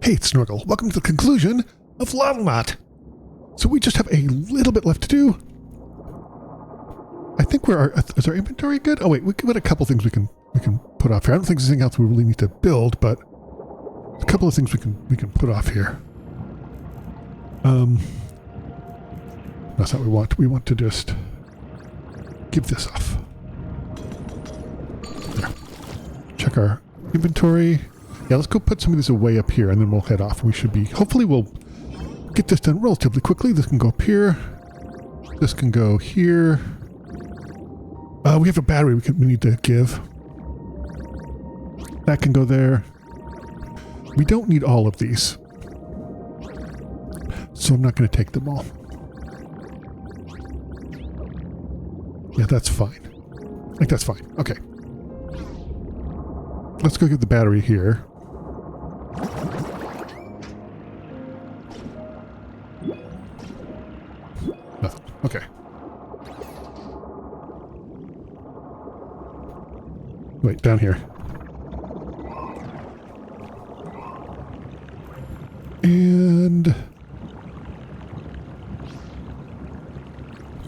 Hey, it's Snorgle. Welcome to the conclusion of Loddlenaut. So we just have a little bit left to do. I think is our inventory good? Oh wait, we got a couple things we can put off here. I don't think there's anything else we really need to build, but a couple of things we can put off here. That's not what we want. We want to just give this off. There. Check our inventory. Yeah, let's go put some of these away up here, and then we'll head off. We should be, hopefully we'll get this done relatively quickly. This can go up here. This can go here. We have a battery we need to give. That can go there. We don't need all of these, so I'm not going to take them all. Yeah, that's fine. I think that's fine. Okay. Let's go get the battery here. Nothing. Okay. Wait, down here. And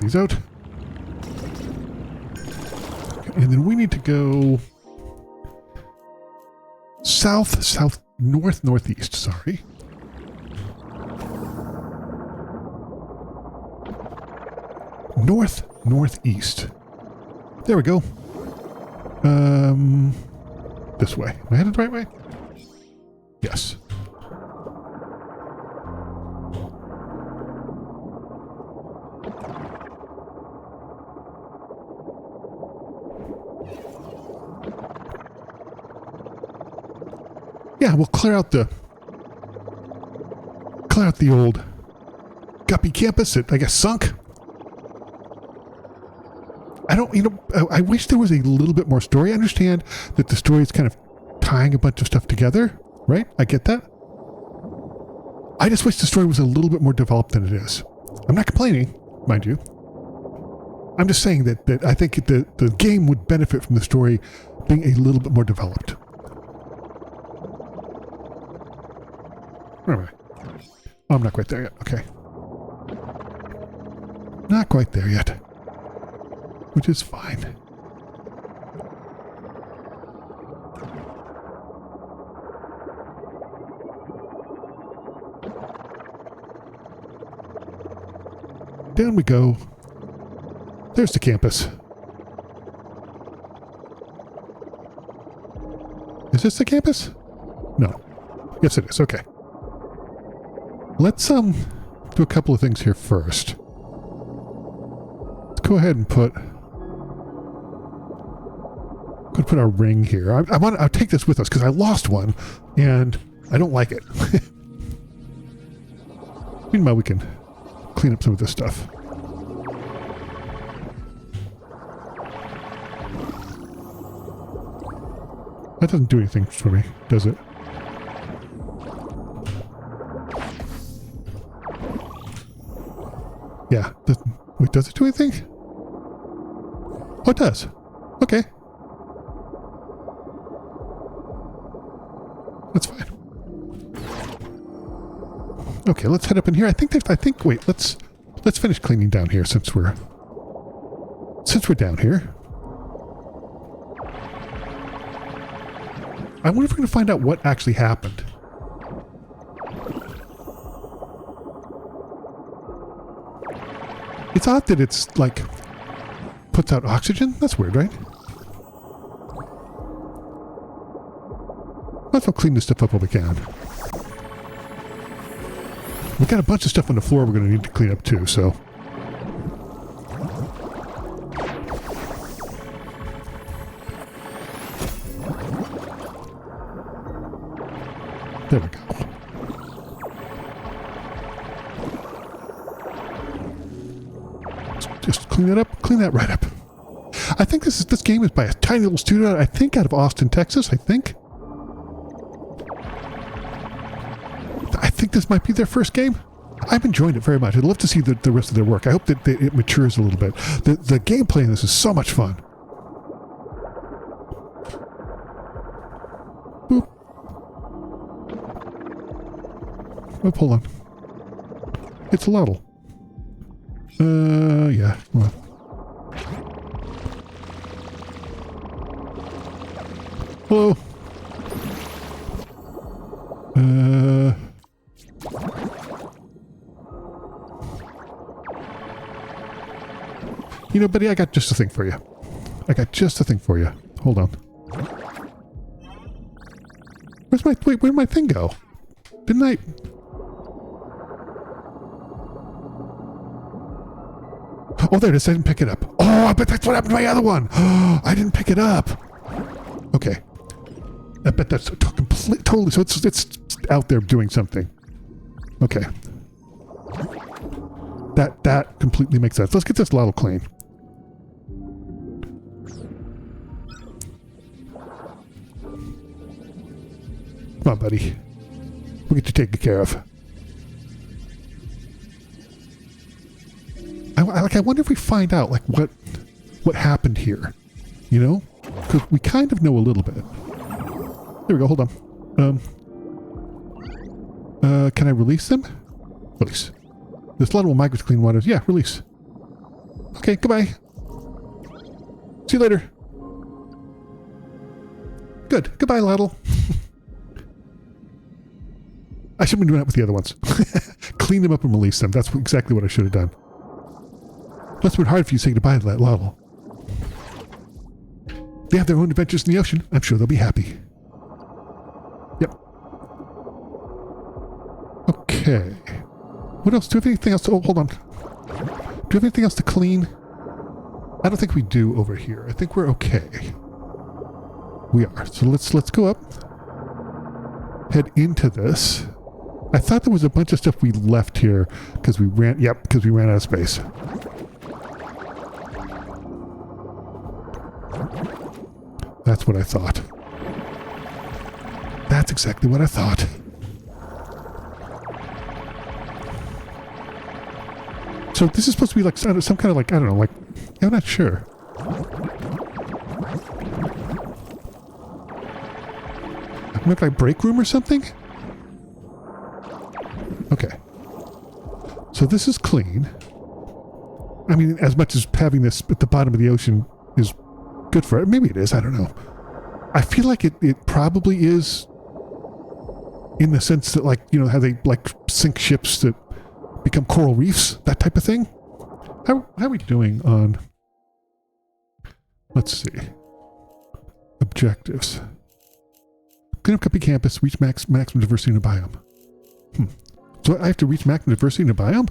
these out. Okay, and then we need to go northeast, sorry. Northeast. There we go. This way. Am I headed the right way? Yes. Yeah, we'll clear out the old guppy campus that I guess sunk. I wish there was a little bit more story. I understand that the story is kind of tying a bunch of stuff together, right? I get that. I just wish the story was a little bit more developed than it is. I'm not complaining, mind you. I'm just saying that I think the game would benefit from the story being a little bit more developed. Where am I? Oh, I'm not quite there yet. Okay. Not quite there yet. Which is fine. Down we go. There's the campus. Is this the campus? No. Yes, it is. Okay. Let's do a couple of things here first. Let's go ahead and put our ring here. I'll take this with us because I lost one and I don't like it. Meanwhile, we can clean up some of this stuff. That doesn't do anything for me, does it? Yeah. Wait, does it do anything? Oh, it does. Okay. That's fine. Okay, let's head up in here. Wait, let's finish cleaning down here since we're down here. I wonder if we're going to find out what actually happened. It's odd that it's like puts out oxygen. That's weird, right? Might as well clean this stuff up while we can. We got a bunch of stuff on the floor we're going to need to clean up too, so. There we go. Just clean that up. Clean that right up. I think this game is by a tiny little studio, I think out of Austin, Texas, I think this might be their first game. I'm enjoying it very much. I'd love to see the rest of their work. I hope that it matures a little bit. The gameplay in this is so much fun. Boop. Oh, hold on. It's a Loddle. Yeah. Well. Hello. You know, buddy, I got just a thing for you. Hold on. Where'd my thing go? Didn't I? Oh, there it is. I didn't pick it up. Oh, I bet that's what happened to my other one. I didn't pick it up. Okay. I bet that's totally. So it's out there doing something. Okay. That completely makes sense. Let's get this Loddle clean. Come on, buddy. We'll get you taken care of. I wonder if we find out, like, what happened here. You know? Because we kind of know a little bit. There we go, hold on. Can I release them? Release. This Loddle will migrate to clean waters. Yeah, release. Okay, goodbye. See you later. Good. Goodbye, Loddle. I should have been doing that with the other ones. Clean them up and release them. That's exactly what I should have done. Must have been hard for you saying goodbye to that Loddle. They have their own adventures in the ocean. I'm sure they'll be happy. Yep. Okay. What else? Do you have anything else? Oh, hold on. Do you have anything else to clean? I don't think we do over here. I think we're okay. We are. So let's go up. Head into this. I thought there was a bunch of stuff we left here because we ran. Yep, because we ran out of space. That's what I thought. That's exactly what I thought. So this is supposed to be like some kind of like, I don't know, like, I'm not sure. Look like break room or something? Okay. So this is clean. I mean, as much as having this at the bottom of the ocean is good for it. Maybe it is. I don't know. I feel like it probably is in the sense that, like, you know, how they like sink ships that become coral reefs, that type of thing. How are we doing on, let's see, objectives. Clean up Guppy campus, reach maximum diversity in a biome. So I have to reach maximum diversity in a biome?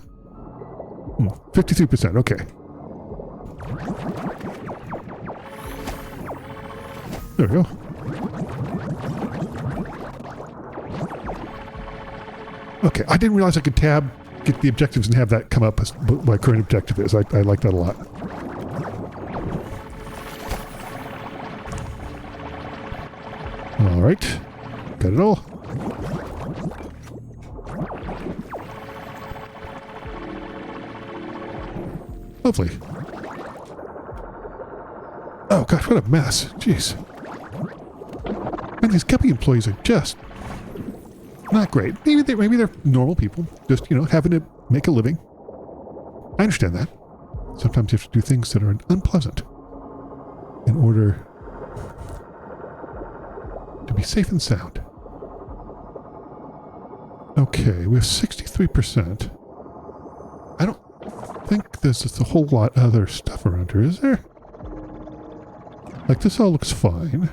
53%, okay. There we go. Okay, I didn't realize I could get the objectives and have that come up as what my current objective is. I like that a lot. All right, got it all. Lovely. Oh gosh, what a mess. Jeez. Man, these Guppy employees are just not great. Maybe they're normal people, just, you know, having to make a living. I understand that. Sometimes you have to do things that are unpleasant in order to be safe and sound. Okay, we have 63%. I don't think there's just a whole lot of other stuff around here, is there? Like, this all looks fine.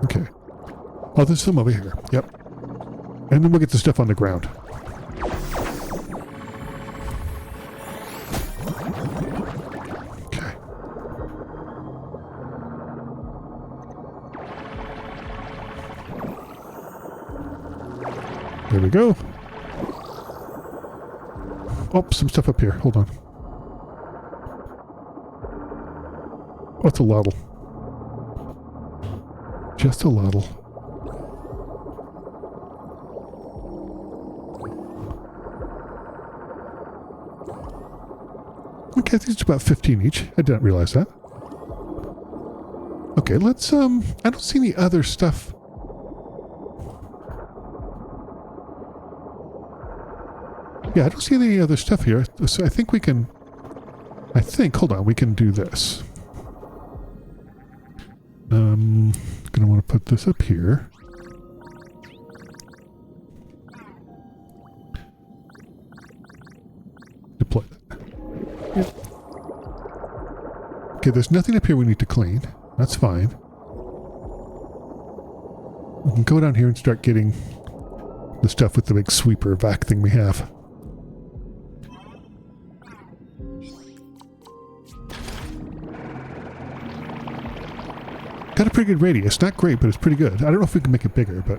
Okay. Oh, there's some over here. Yep. And then we'll get the stuff on the ground. Okay. There we go. Oh, some stuff up here. Hold on. Oh, it's a Loddle. Just a Loddle. Okay, I think it's about 15 each. I didn't realize that. Okay, let's, I don't see any other stuff Yeah, I don't see any other stuff here. So I think we can... hold on, we can do this. Gonna want to put this up here. Deploy that. Yep. Okay, there's nothing up here we need to clean. That's fine. We can go down here and start getting the stuff with the big sweeper vac thing we have. Got a pretty good radius. Not great, but it's pretty good. I don't know if we can make it bigger, but...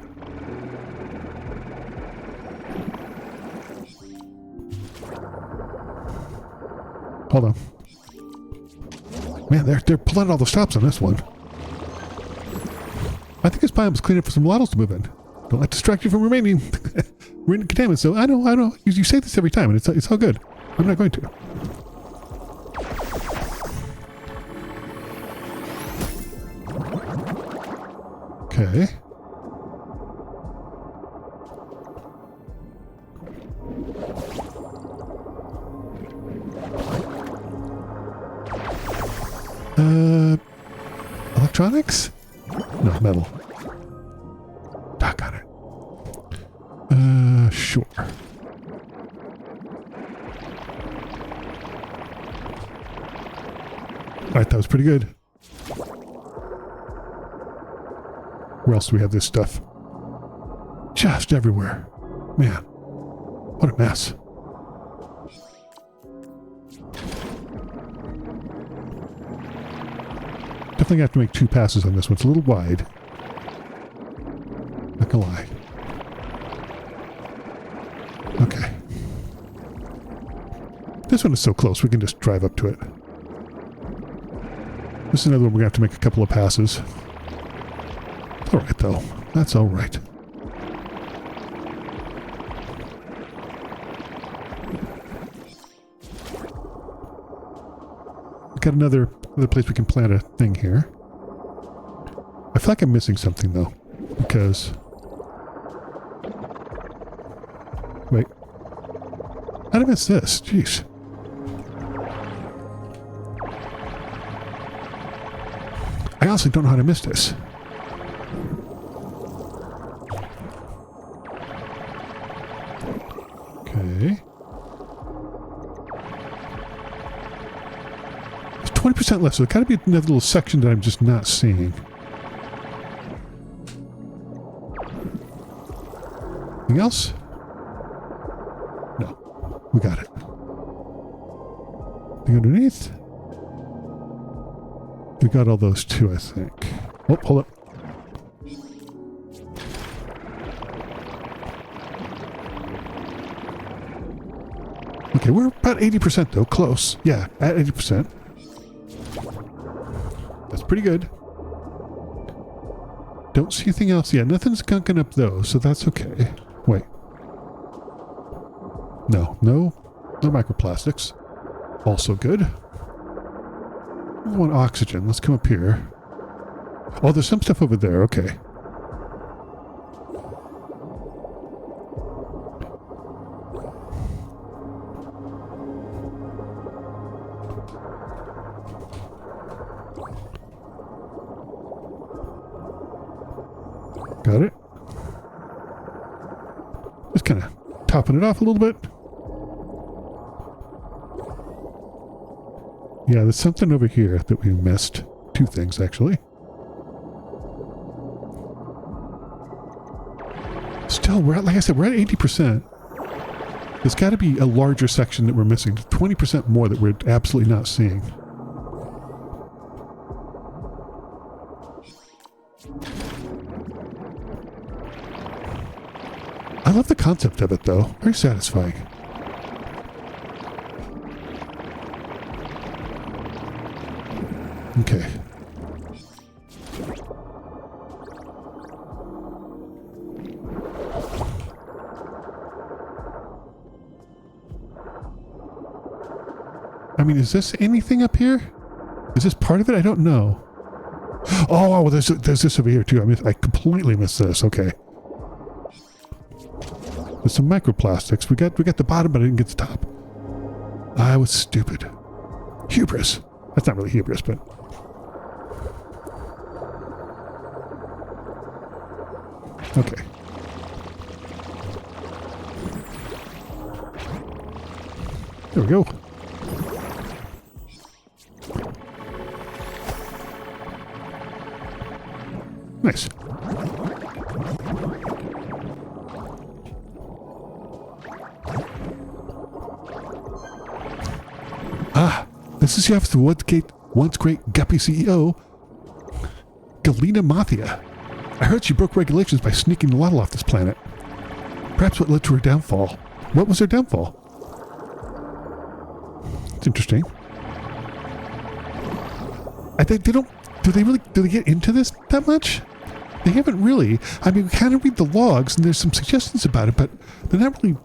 Hold on. Man, they're pulling all the stops on this one. I think this biome is clean up for some Loddles to move in. Don't let distract you from remaining contaminants. So I know. You say this every time, and it's all good. I'm not going to. Okay. Electronics? No, metal. Dock on it. Sure. Alright, that was pretty good. Where else do we have this stuff? Just everywhere. Man, what a mess. Definitely have to make 2 passes on this one. It's a little wide. Not gonna lie. Okay. This one is so close, we can just drive up to it. This is another one we're gonna have to make a couple of passes. It's alright though. That's alright. We've got another place we can plant a thing here. I feel like I'm missing something though, because... Wait. How did I miss this? Jeez. I honestly don't know how to miss this. Okay. There's 20% left, so there's got to be another little section that I'm just not seeing. Anything else? No. We got it. Anything underneath? We got all those too, I think. Oh, hold up. Okay, we're about 80% though. Close. Yeah, at 80%. That's pretty good. Don't see anything else. Yeah, nothing's gunking up those, so that's okay. Wait. No microplastics. Also good. We want oxygen. Let's come up here. Oh, there's some stuff over there. Okay. Got it. Just kind of topping it off a little bit. Yeah, there's something over here that we missed. 2 things, actually. Still, like I said, we're at 80%. There's got to be a larger section that we're missing. 20% more that we're absolutely not seeing. I love the concept of it, though. Very satisfying. Okay. I mean, is this anything up here? Is this part of it? I don't know. Oh, well, there's this over here, too. I completely missed this. Okay. There's some microplastics. We got the bottom, but I didn't get the top. I was stupid. Hubris. That's not really hubris, but... Okay. There we go. Nice. Ah, this is the office of once great guppy CEO, Galena Mathia. I heard she broke regulations by sneaking the Loddle off this planet. Perhaps what led to her downfall. What was her downfall? It's interesting. I think they don't... Do they get into this that much? They haven't really. I mean, we kind of read the logs, and there's some suggestions about it, but they're not really...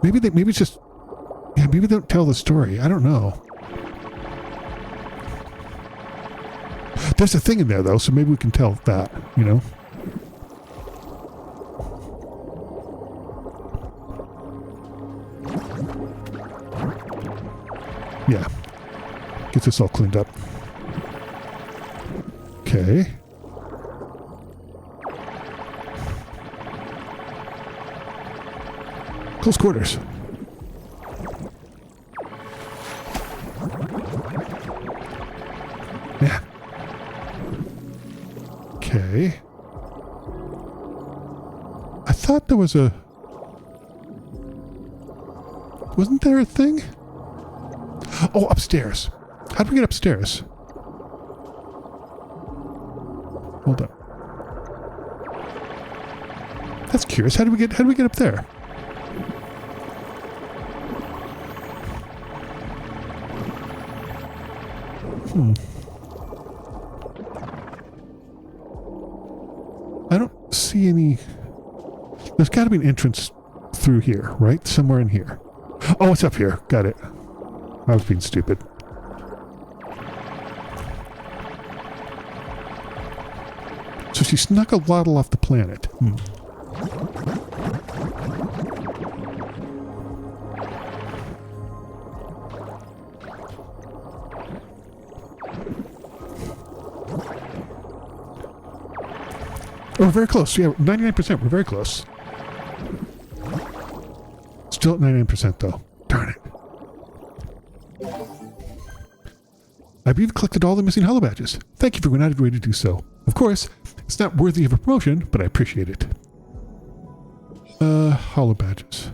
Maybe it's just... Yeah, maybe they don't tell the story. I don't know. There's a thing in there, though, so maybe we can tell that, you know? Yeah. Gets this all cleaned up. Okay. Close quarters. Yeah. Okay. I thought there was a... Wasn't there a thing? Oh, upstairs. How do we get upstairs? Hold on. That's curious. How do we get up there? I don't see any... There's got to be an entrance through here, right? Somewhere in here. Oh, it's up here. Got it. I was being stupid. So she snuck a Loddle off the planet. Oh, we're very close. Yeah, 99%. We're very close. Still at 99% though. Darn it. I believe collected all the missing hollow badges. Thank you for going out of your way to do so. Of course, it's not worthy of a promotion, but I appreciate it. Hollow badges.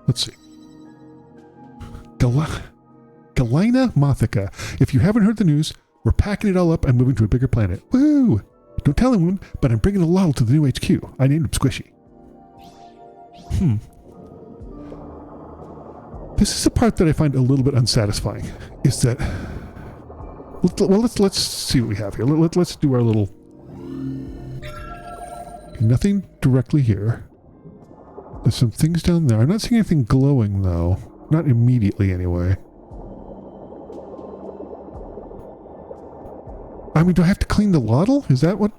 Let's see. Galena Mothica. If you haven't heard the news, we're packing it all up and moving to a bigger planet. Woo! Don't tell anyone, but I'm bringing a Loddle to the new HQ. I named him Squishy. This is the part that I find a little bit unsatisfying. Is that... Well, let's see what we have here. Let's do our little... Nothing directly here. There's some things down there. I'm not seeing anything glowing, though. Not immediately, anyway. I mean, do I have to clean the Loddle? Is that what...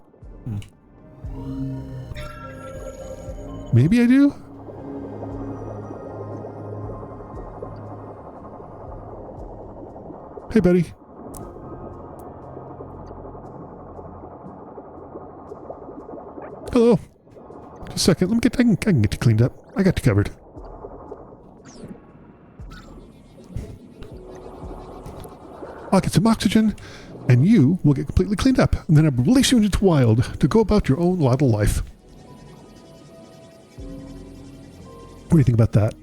Maybe I do? Hey, buddy. Hello. Just a second. I can get you cleaned up. I got you covered. I'll get some oxygen, and you will get completely cleaned up, and then I'll release you into the wild to go about your own Loddle life. What do you think about that?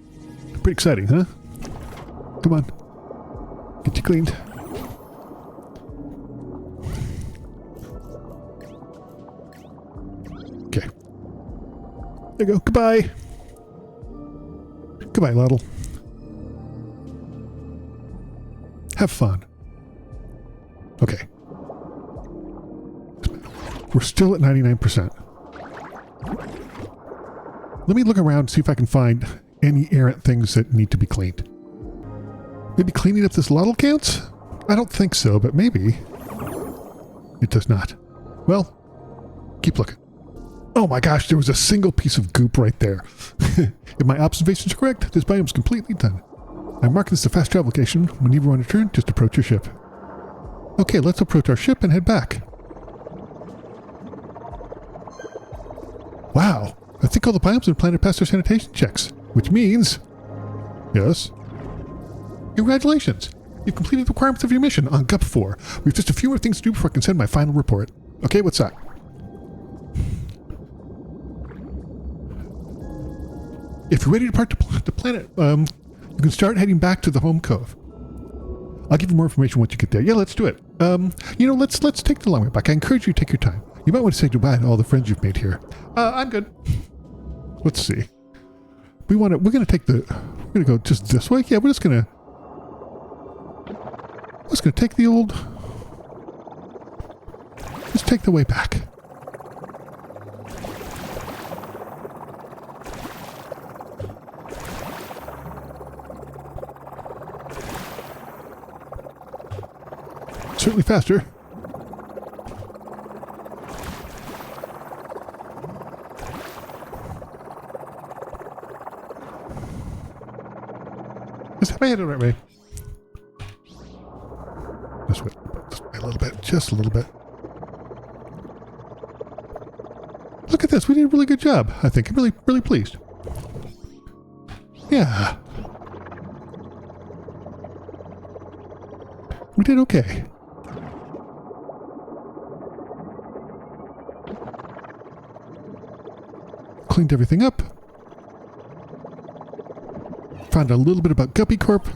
Pretty exciting, huh? Come on. Get you cleaned. Okay. There you go. Goodbye. Goodbye, Loddle. Have fun. Okay. We're still at 99%. Let me look around and see if I can find any errant things that need to be cleaned. Maybe cleaning up this Loddle counts? I don't think so, but maybe. It does not. Well, keep looking. Oh my gosh, there was a single piece of goop right there. If my observations are correct, this biome's completely done. I mark this a fast travel location. Whenever you want to turn, just approach your ship. Okay, let's approach our ship and head back. Wow, I think all the biomes on the planet passed their sanitation checks, which means... Yes? Congratulations! You've completed the requirements of your mission on GUP 4. We have just a few more things to do before I can send my final report. Okay, what's that? If you're ready to depart the planet, you can start heading back to the home cove. I'll give you more information once you get there. Yeah, let's do it. You know, let's take the long way back. I encourage you to take your time. You might want to say goodbye to all the friends you've made here. I'm good. Let's see. We're gonna go just this way. Yeah, let's gonna take the old. Let's take the way back. Certainly faster. Have I headed the right way? This way a little bit, just a little bit. Look at this, we did a really good job, I think. I'm really pleased. Yeah. We did okay. Cleaned everything up. Found a little bit about Guppy Corp.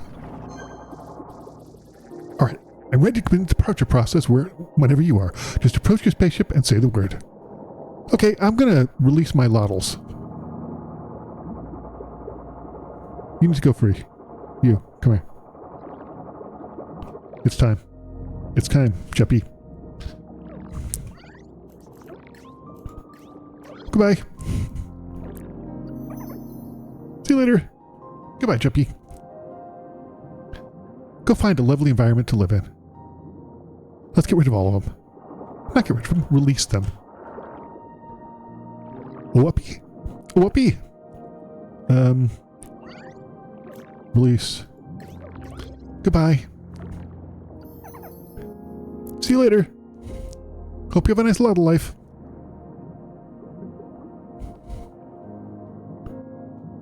Alright, I'm ready to begin the departure process whenever you are. Just approach your spaceship and say the word. Okay, I'm gonna release my Loddles. You need to go free. You, come here. It's time. It's time, Juppy. Goodbye. See you later. Goodbye, Juppy. Go find a lovely environment to live in. Let's get rid of all of them. Not get rid of them, release them. Whoopee. Whoopee. Release. Goodbye. See you later. Hope you have a nice Loddle life.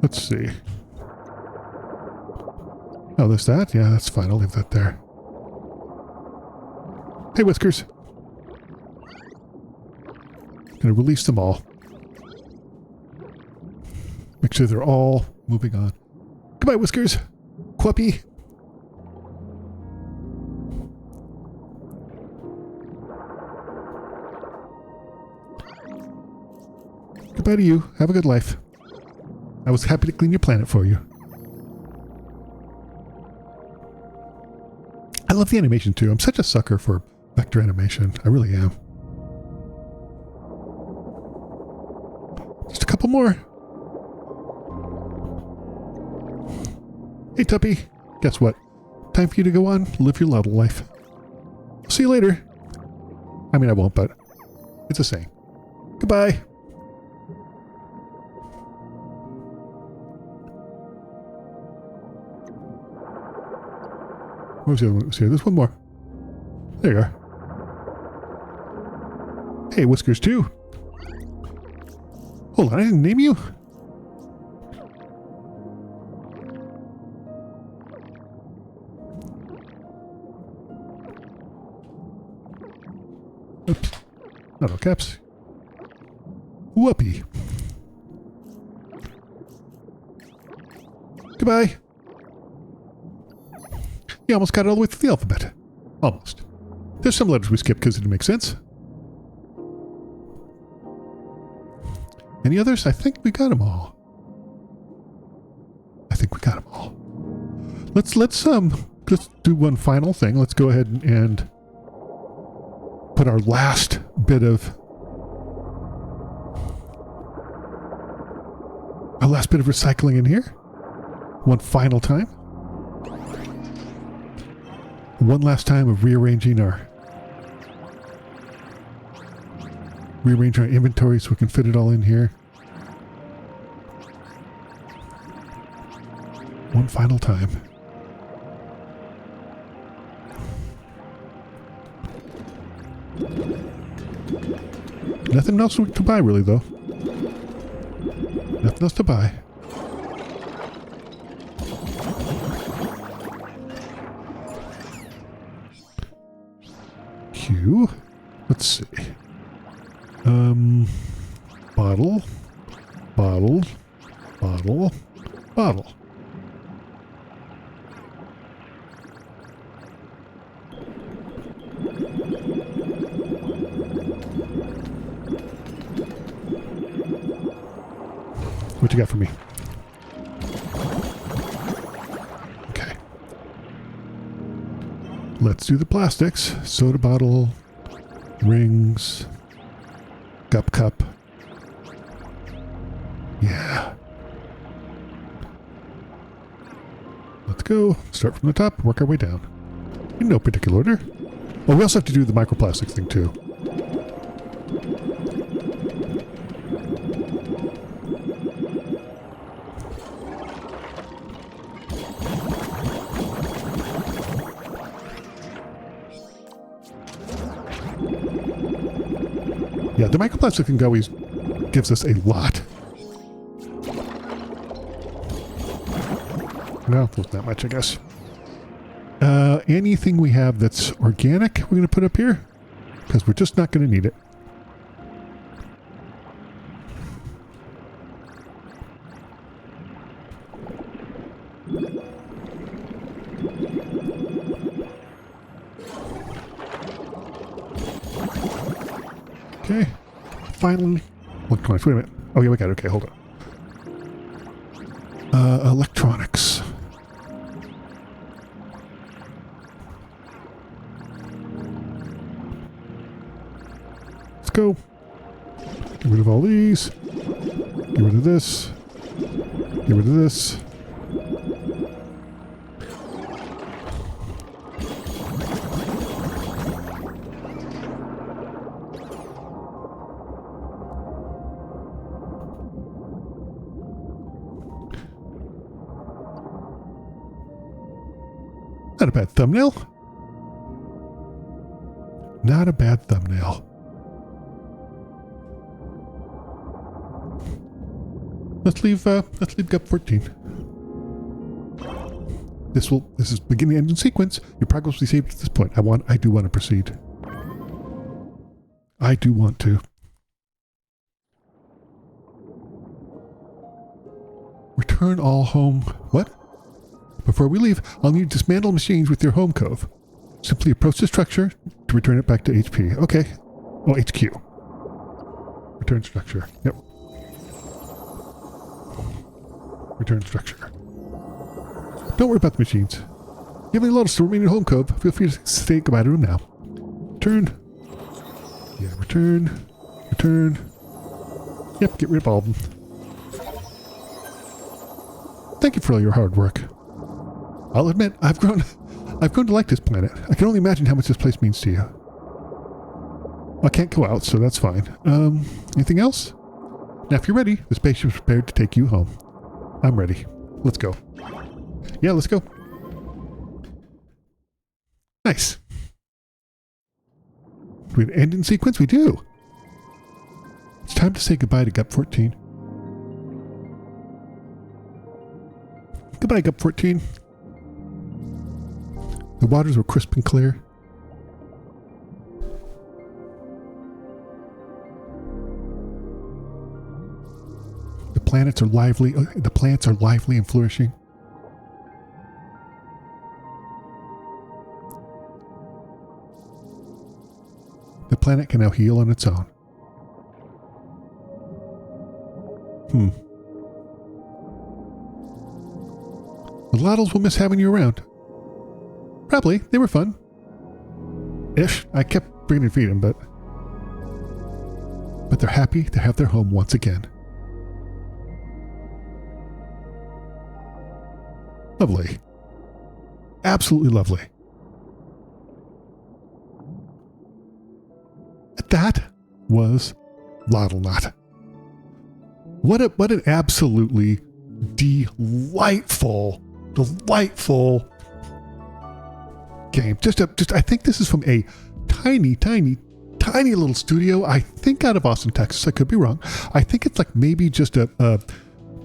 Let's see. Oh, there's that? Yeah, that's fine. I'll leave that there. Hey, Whiskers. Gonna release them all. Make sure they're all moving on. Goodbye, Whiskers. Quappy. Goodbye to you. Have a good life. I was happy to clean your planet for you. I love the animation too. I'm such a sucker for vector animation. I really am. Just a couple more. Hey, Tuppy. Guess what? Time for you to go on, live your Loddle life. See you later. I mean, I won't, but it's a saying. Goodbye. Where's the other one? Let's see, there's one more. There you are. Hey, Whiskers too. Hold on, I didn't name you? Oops. Not all caps. Whoopee. Goodbye. You almost got it all the way through the alphabet. Almost. There's some letters we skipped because it didn't make sense. Any others? I think we got them all. Let's do one final thing. Let's go ahead and put our last bit of recycling in here. One final time. One last time of rearranging our rearrange our inventory so we can fit it all in here. One final time. Nothing else to buy, really, though. Nothing else to buy. Q. Let's see. Bottle. Bottle. Bottle. Bottle. What you got for me? Okay. Let's do the plastics. Soda bottle, rings, cup. Yeah. Let's go. Start from the top, work our way down. In no particular order. Oh, we also have to do the microplastics thing too. Yeah, the microplastic thing always gives us a lot. Well, not that much, I guess. Anything we have that's organic, we're going to put up here, because we're just not going to need it. Okay. Finally. Electronics. Wait a minute. Oh, yeah, we got it. Okay, hold on. Electronics. Let's go. Get rid of all these. Get rid of this. Get rid of this. Not a bad thumbnail. Not a bad thumbnail. Let's leave Gup 14. This is beginning and end sequence. Your progress will be saved at this point. I do want to proceed. I do want to. Return all home. What? Before we leave, I'll need to dismantle machines with your home cove. Simply approach the structure to return it back to HP. Okay. Oh, HQ. Return structure. Yep. Return structure. Don't worry about the machines. You have any loads still remaining in home cove. Feel free to say goodbye to them now. Return. Yeah, return. Return. Yep, get rid of all of them. Thank you for all your hard work. I'll admit, I've grown to like this planet. I can only imagine how much this place means to you. I can't go out, so that's fine. Anything else? Now, if you're ready, the spaceship's prepared to take you home. I'm ready. Let's go. Yeah, let's go. Nice. Do we have an ending sequence? We do. It's time to say goodbye to Gup 14. Goodbye, Gup 14. The waters were crisp and clear. The planets are lively. The plants are lively and flourishing. The planet can now heal on its own. The Loddles will miss having you around. Probably. They were fun. Ish. I kept bringing and feeding, but they're happy to have their home once again. Lovely. Absolutely lovely. That was Loddlenaut. What an absolutely delightful game. I think this is from a tiny little studio. I think out of Austin, Texas. I could be wrong. I think it's like maybe just a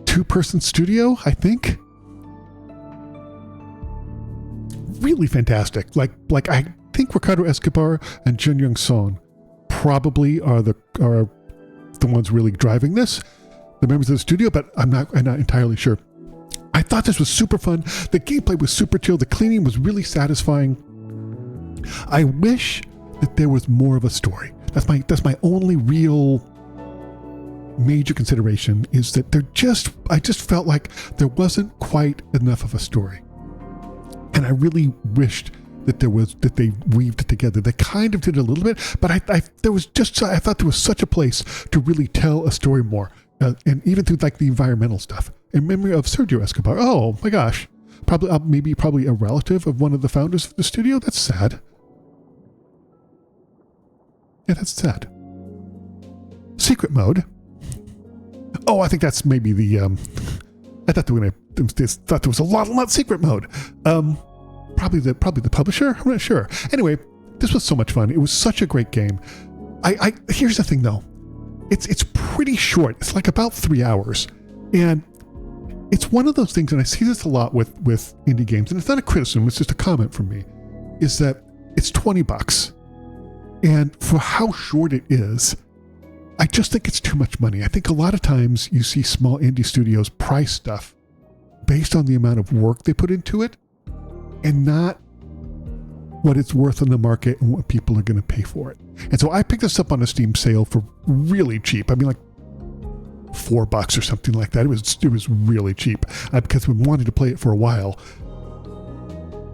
2-person studio, I think. Really fantastic. Like I think Ricardo Escobar and Jun Young Son probably are the ones really driving this, the members of the studio, but I'm not entirely sure. I thought this was super fun. The gameplay was super chill. The cleaning was really satisfying. I wish that there was more of a story. That's my only real major consideration, is that I just felt like there wasn't quite enough of a story. And I really wished that they weaved it together. They kind of did a little bit, but I thought there was such a place to really tell a story more. And even through like the environmental stuff. In memory of Sergio Escobar. Oh my gosh. Probably a relative of one of the founders of the studio. That's sad. Yeah, that's sad. Secret mode. Oh, I think that's maybe the I thought there was a Loddlenaut secret mode. Probably the publisher? I'm not sure. Anyway, this was so much fun. It was such a great game. Here's the thing though. It's pretty short. It's like about 3 hours. And it's one of those things, and I see this a lot with indie games, and it's not a criticism, it's just a comment from me, is that it's $20. And for how short it is, I just think it's too much money. I think a lot of times you see small indie studios price stuff based on the amount of work they put into it and not what it's worth on the market and what people are going to pay for it. And so I picked this up on a Steam sale for really cheap. I mean, like $4 or something like that. It was really cheap because we wanted to play it for a while.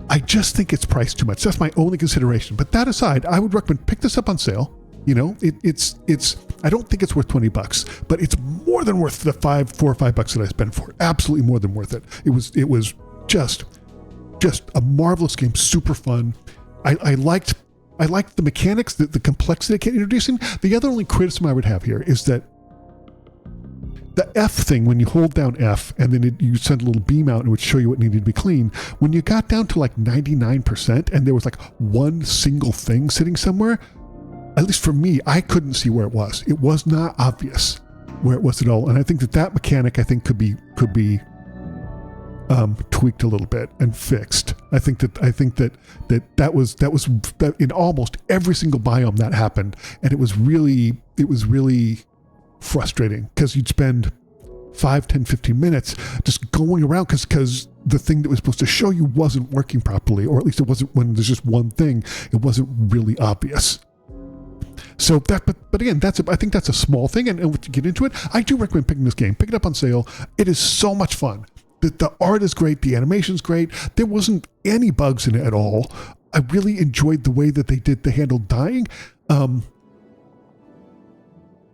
I just think it's priced too much. That's my only consideration. But that aside, I would recommend pick this up on sale. You know, it's. I don't think it's worth $20, but it's more than worth the $4 or $5 that I spent for it. Absolutely more than worth it. It was just a marvelous game. Super fun. I liked the mechanics, the complexity it kept introducing. The other only criticism I would have here is that the F thing, when you hold down F and then you send a little beam out and it would show you what needed to be clean, when you got down to like 99% and there was like one single thing sitting somewhere, at least for me, I couldn't see where it was. It was not obvious where it was at all. And I think that mechanic, could be tweaked a little bit and fixed. I think that was in almost every single biome that happened, and it was really frustrating because you'd spend 5, 10, 15 minutes just going around because the thing that was supposed to show you wasn't working properly, or at least it wasn't when there's just one thing. It wasn't really obvious. So but again, I think that's a small thing, and to get into it, I do recommend picking this game. Pick it up on sale. It is so much fun. The art is great. The animation's great. There wasn't any bugs in it at all. I really enjoyed the way that they handled dying.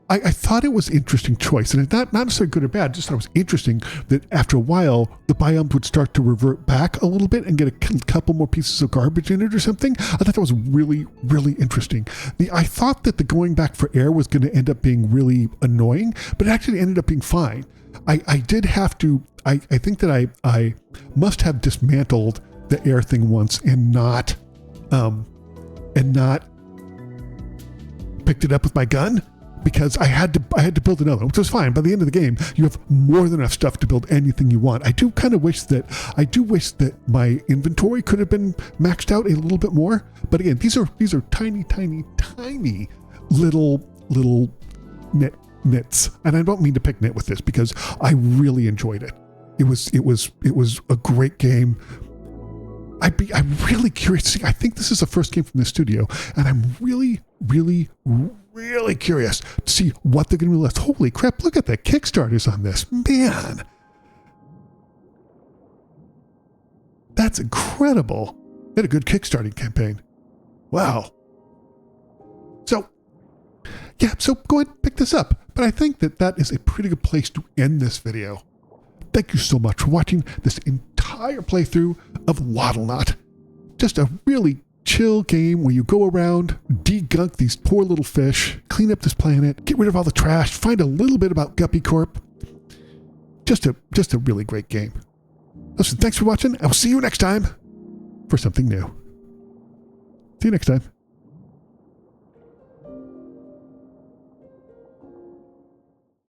I thought it was an interesting choice, and it's not necessarily good or bad. Just thought it was interesting that after a while, the biomes would start to revert back a little bit and get a couple more pieces of garbage in it or something. I thought that was really, really interesting. I thought that the going back for air was going to end up being really annoying, but it actually ended up being fine. I did have to, I think that I must have dismantled the air thing once and not picked it up with my gun, because I had to build another one, which was fine. By the end of the game, you have more than enough stuff to build anything you want. I do wish that my inventory could have been maxed out a little bit more. But again, these are tiny little nits, and I don't mean to pick nit with this because I really enjoyed it. It was a great game. I'm really curious to see. I think this is the first game from this studio, and I'm really, really, really curious to see what they're going to release. Holy crap, look at the Kickstarters on this. Man. That's incredible. They had a good Kickstarting campaign. Wow. So go ahead and pick this up. But I think that is a pretty good place to end this video. Thank you so much for watching this entire playthrough of Loddlenaut. Just a really chill game where you go around, degunk these poor little fish, clean up this planet, get rid of all the trash, find a little bit about Guppy Corp. Just a really great game. Listen, thanks for watching. I'll see you next time for something new. See you next time.